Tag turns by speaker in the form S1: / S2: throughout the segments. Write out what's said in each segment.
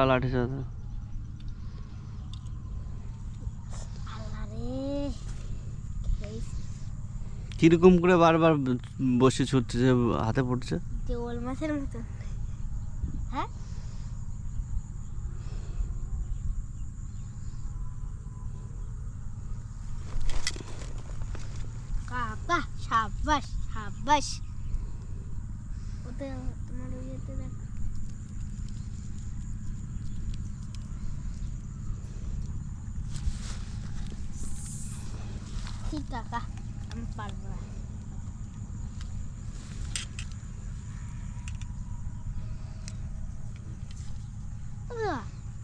S1: লাঠি চাদর কিরকম করে বারবার বসে ছুটছে যে হাতে পড়ছে
S2: দেওয়াল মাছের মতন। হ্যাঁ কাকা সাবাস সাবাস। ওতে তোমার ইয়েতে দেখ ঠিক কাকা আমি পারবো না।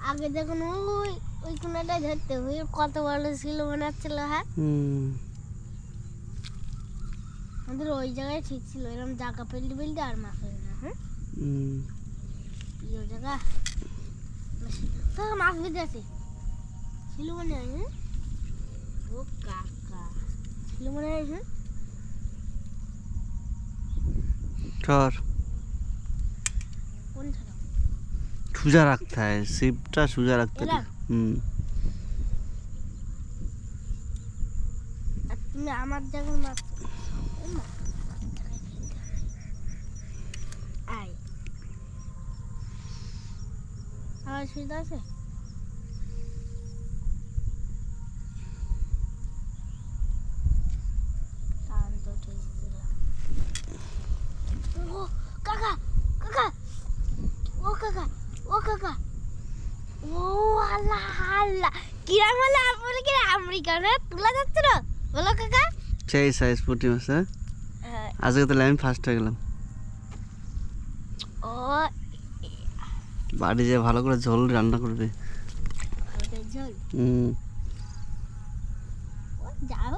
S2: আগে যখন ওই ওই কোনাটা ধরতে ওই কত বড় ছিল মনে হচ্ছিল। হ্যাঁ আমাদের ওই জায়গায় ঠিক ছিল, এরকম জায়গা পেলতে পেলতে আর মাছ হয় না। হ্যাঁ প্রিয় জায়গা তো মাছ বেঁধে আছে ছিল মনে হয়। হ্যাঁ ও কাকা ছিল মনে হয়। হ্যাঁ কোন ছাড়া
S1: সোজা রাখতে হয়, সিপটা সোজা রাখতে হয়।
S2: আর তুমি আমার জায়গায় মাছ আয় আমার সুবিধা আছে। ও কাকা কাকা ও কাকা ও কাকা ও আল্লাহ আল্লাহ কিরাম হলো আপনার কি আমেরিকানে তোলা যাচ্ছে না বলো কাকা।
S1: সেই সাইজ পুঁটি মাছ। আজকে তাহলে আমি ফার্স্ট হয়ে গেলাম।
S2: ও
S1: বাড়ি যে ভালো করে ঝোল রান্না করবে।
S2: ভালো করে ঝোল ও যাও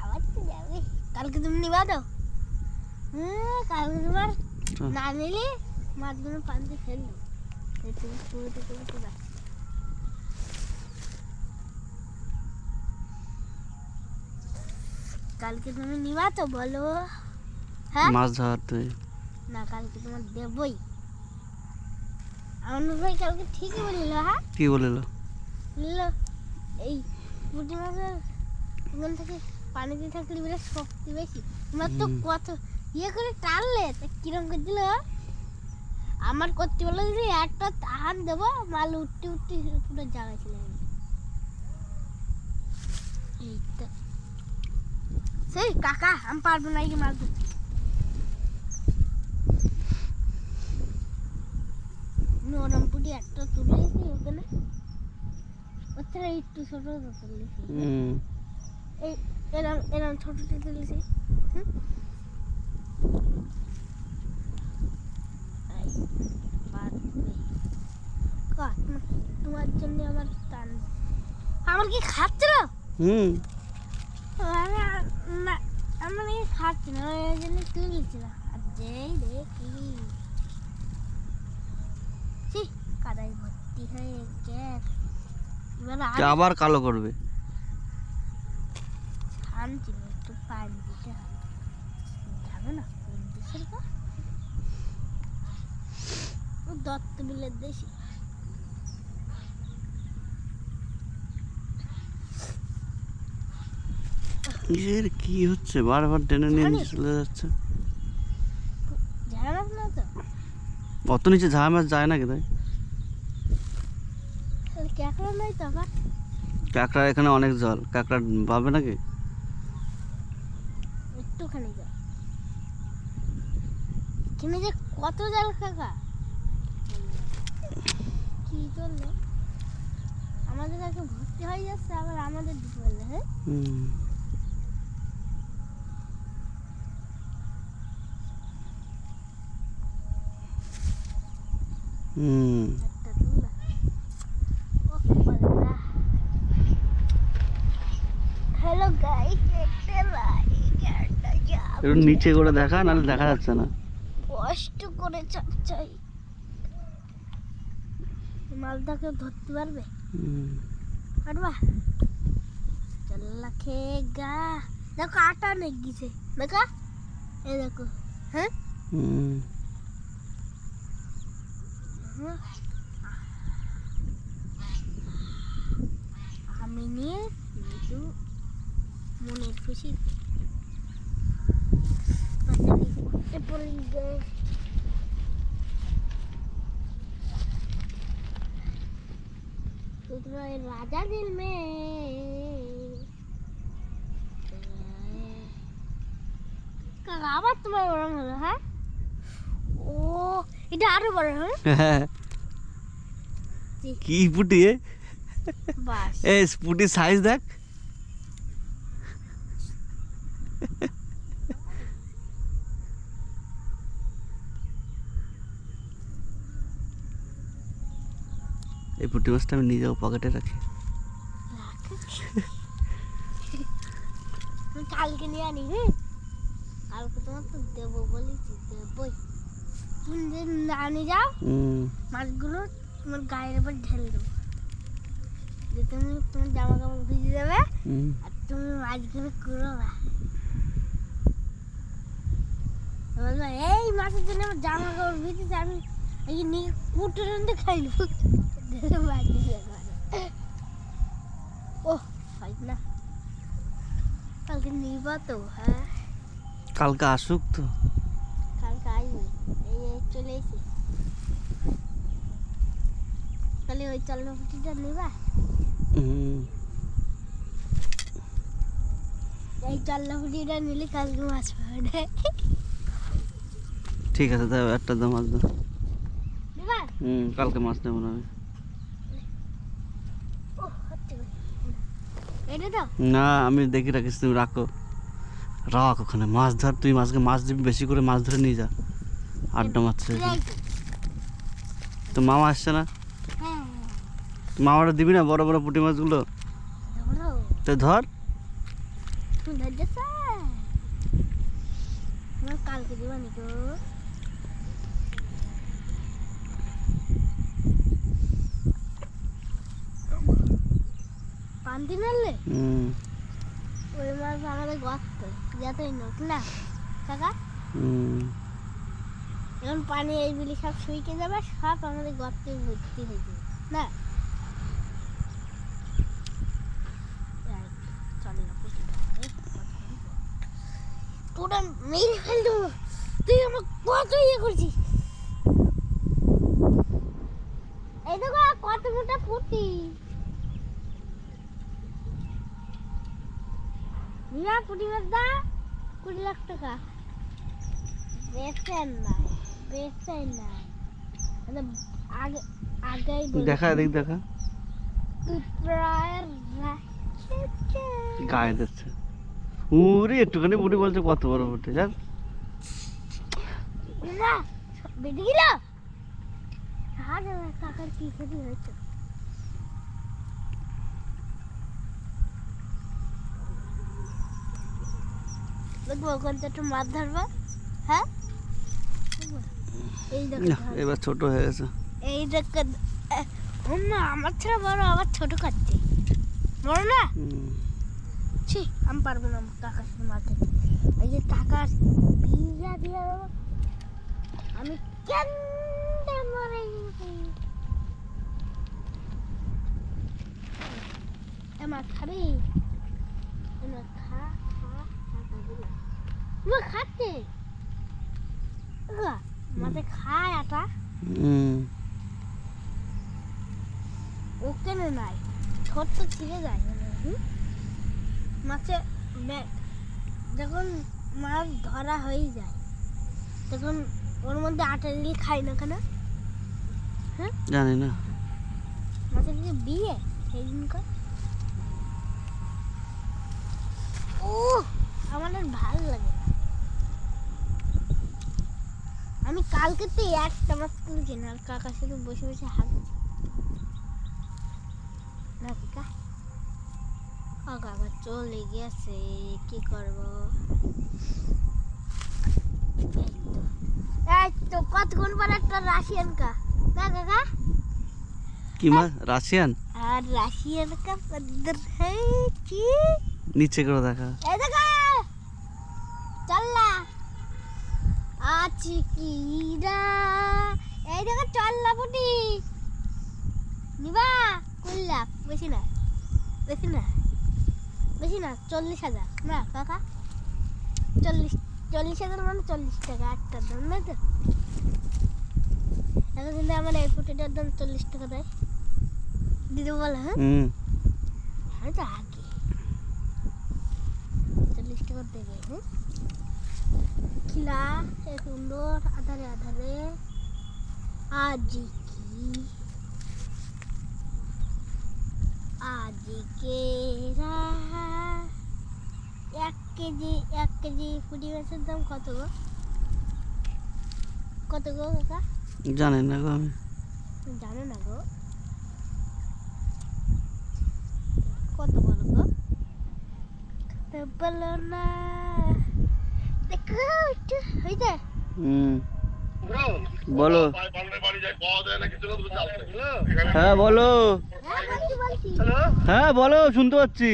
S2: আবার তো যাবে। কালকে তুমি নিবা তো? কালকে তোমার না নিলে মাছগুলো পানিতে ফেললো তুমি পুরোটা করতে পারো। কালকে তুমি নিবা তো বলো? হ্যাঁ
S1: মাছ ধরতে
S2: না কালকে তোমার দেবই। আমার ভাই কালকে ঠিকই বলিল। হ্যাঁ
S1: কি বলিল?
S2: বলিল এই পুঁটি মাছের ওখান থেকে পানিতে থাকলে বিরাট শক্তি বেশি। তোমার তো কত ইয়ে করে টানলে কিরম করে দিল। আমার করতে বলে দিদি একটা টান দেবো মাল উঠতে উঠতে পুরো জায়গায় চলে যাবে। এইটা সেই কাকা আমি পারবো না এই মাছ ধরতে। নরম পুটি একটা তুলেছি ওখানে ওটা একটু ছোট তুলেছি। এই এরম এরম ছোটটা তুলেছি। তোমার জন্য আমার টান আমার কি খাচ্ছে না? না আমার খাচ্ছে না ওই জন্য তুলেছি না। আর যেই দেখি কাদায় ভর্তি হয়ে গেছে।
S1: আবার কালো করবে।
S2: শান্তি একটু পানি দিতে হবে যাবে না কোন দেশের দত্ত বিলের দেশি।
S1: এর কি হচ্ছে বারবার টেনে নিয়ে চলে যাচ্ছে।
S2: ঝাড়া মাছ না তো
S1: অত নিচে ঝাড়া মাছ যায় না তাই
S2: কাঁকড়া নাই তো আবার।
S1: কাঁকড়ার এখানে অনেক জল, কাঁকড়া পাবে নাকি?
S2: একটুখানি জল এখানে যে কত জল কাকা কি করলে আমাদের আগে ভর্তি হয়ে যাচ্ছে আবার আমাদের দিতে বললে। হ্যাঁ হ্যালো গাইস
S1: একটু নিচে করে দেখা নাহলে দেখা যাচ্ছে না।
S2: কষ্ট করে চাই মালটাকে ধরতে পারবে? পারবা? চল্লা খেগা দেখো আটা নেই গেছে দেখো এই দেখো। হ্যাঁ খুশি রাজা দিল মে আবার তোমার ওরম হলো। হ্যাঁ, ও এটা আরো বড়। হ্যাঁ,
S1: কি পুটি
S2: বাস
S1: এ পুটির সাইজ দেখ। এই পুটি মাছটা আমি নিজেও পকেটে রাখি।
S2: কালকে নিয়ে আনি। হ্যাঁ, কালকে তোমার তো দেবো বলেছি, দেবই। তুমি যে না নিয়ে যাও মাছগুলো তোমার গায়ের উপর ঢেলে দেবো, যে তুমি তোমার জামা কাপড় ভিজে দেবে আর তুমি মাছগুলো কুড়োবা। বলবো এই মাছের জন্য আমার জামা কাপড় ভিজেছে, আমি এই নিয়ে কুটে রান্তে খাই নেবো। ও হয় না, কালকে নিবা তো? হ্যাঁ,
S1: কালকে আসুক তো।
S2: কালকে আসবে, এই চলে এসে। তাহলে ওই চল্লপুটিটা নিবা? এই চল্লপুটিটা নিলে কালকে মাছ পাবে।
S1: ঠিক আছে, দাও একটা দাও মাছ দাও।
S2: নিবা?
S1: কালকে মাছ নেবো না আমি।
S2: এটা দাও
S1: না, আমি দেখি রাখিস, তুমি রাখো। রাখ ওখানে মাছ ধর, তুই মাছকে মাছ দিবি, বেশি করে মাছ ধরে নিয়ে যা। আড্ডা মারছে তো। মামা আসছে না?
S2: হ্যাঁ,
S1: মামাটা দিবি না বড় বড় পুঁটি মাছগুলো? তো ধর।
S2: কালকে দিবা নি তো? পান্তি নাড়লে ওই মাছ আমাদের গর্ত যতই নোক না কাকা। এখন পানি এই বিলি সব শুইকে যাবে, সব আমাদের গর্তে ভর্তি হয়ে যাবে না। তোরা মেরে ফেলতো, তুই আমার কত ইয়ে করছিস। এই দেখো কত মোটা পুঁটি। নিবা পুঁটি মাছ দা 20 লাখ টাকা। বেচেন নাই, বেচেন নাই, আগে আগেই
S1: দেখা দেখ, দেখা
S2: তুই প্রায়
S1: গায়ে দিচ্ছে। উরে একটুখানি পুঁটি বলছে, কত বড় পুঁটি জান।
S2: না বেঁধে গেল। কাকার কি ক্ষতি হয়েছে? দেখবো ওখান থেকে একটু মাছ ধরবা। হ্যাঁ, এই দেখো
S1: এবার ছোট হয়ে গেছে।
S2: এই দেখো না, আমার ছেলে বড়, আবার ছোট খাচ্ছে। বড় না, ছি আমি পারবো না কাকার সাথে মাছ ধরতে। এই যে টাকা ভিজা দিয়ে আমি কেন মরে গেছি। মাছ খাবি? খা খা খা, খাচ্ছে মাঝে খায় আটা। ও কেন নাই, ঠোঁট তো ছিঁড়ে যায় মাছে। যখন মাছ ধরা হয়ে যায় তখন ওর মধ্যে আটা দিলে খাই না কেন? হ্যাঁ,
S1: জানি না।
S2: মাছের যে বিয়ে সেই দিনকার। ও আমার আর ভালো লাগে না। আমি কালকে তো একটা মাছ তুলছি না, আর কাকার সাথে বসে বসে হাঁটছি না। কাকা আবার চলে গেছে, কি করব? এই তো কতক্ষণ পর একটা রাশিয়ান কা কাকা।
S1: কি মাছ? রাশিয়ান?
S2: আর রাশিয়ান কা পদ্দর है কি
S1: নিচে করে দেখা।
S2: এই দেখা চললা আছি কি রা। এই দেখা চললা পুটি নিবা। কইলা বেশি না, বেশি না, বেশি না 40,000 না কাকা 40,000 মানে 40 টাকা একটার দাম না তো এখন কিন্তু আমার এই পুটিটার দাম 40 টাকা দেয় দিদি বলে হ্যাঁ আমি তো আগে 40 টাকা দেবে হ্যাঁ খিলা এ সুন্দর আধারে আধারে আজি কি এক কেজি পুঁটি মাছের দাম কত গো কাকা
S1: জানেন না গো আমি
S2: জানো না গো কত বলো গো বলো না দেখো একটু হইতে
S1: বলো হ্যাঁ বলো হ্যাঁ বলো শুনতে পাচ্ছি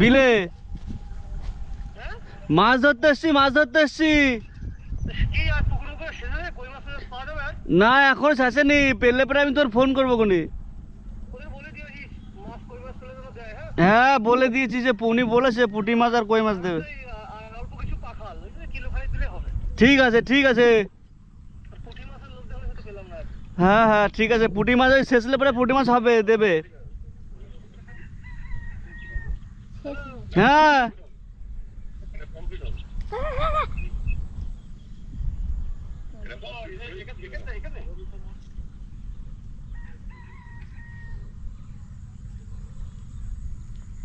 S1: বিলে মাছ ধরতে এসছি না এখন শেষেনি পেলে পরে আমি তোর ফোন করবো কোনি হ্যাঁ বলে দিয়েছি যে উনি বলেছে পুঁটি মাছ আর কই মাছ দেবে ঠিক আছে হ্যাঁ হ্যাঁ ঠিক আছে পুঁটি মাছ ওই শেষলে পরে পুঁটি মাছ হবে দেবে হ্যাঁ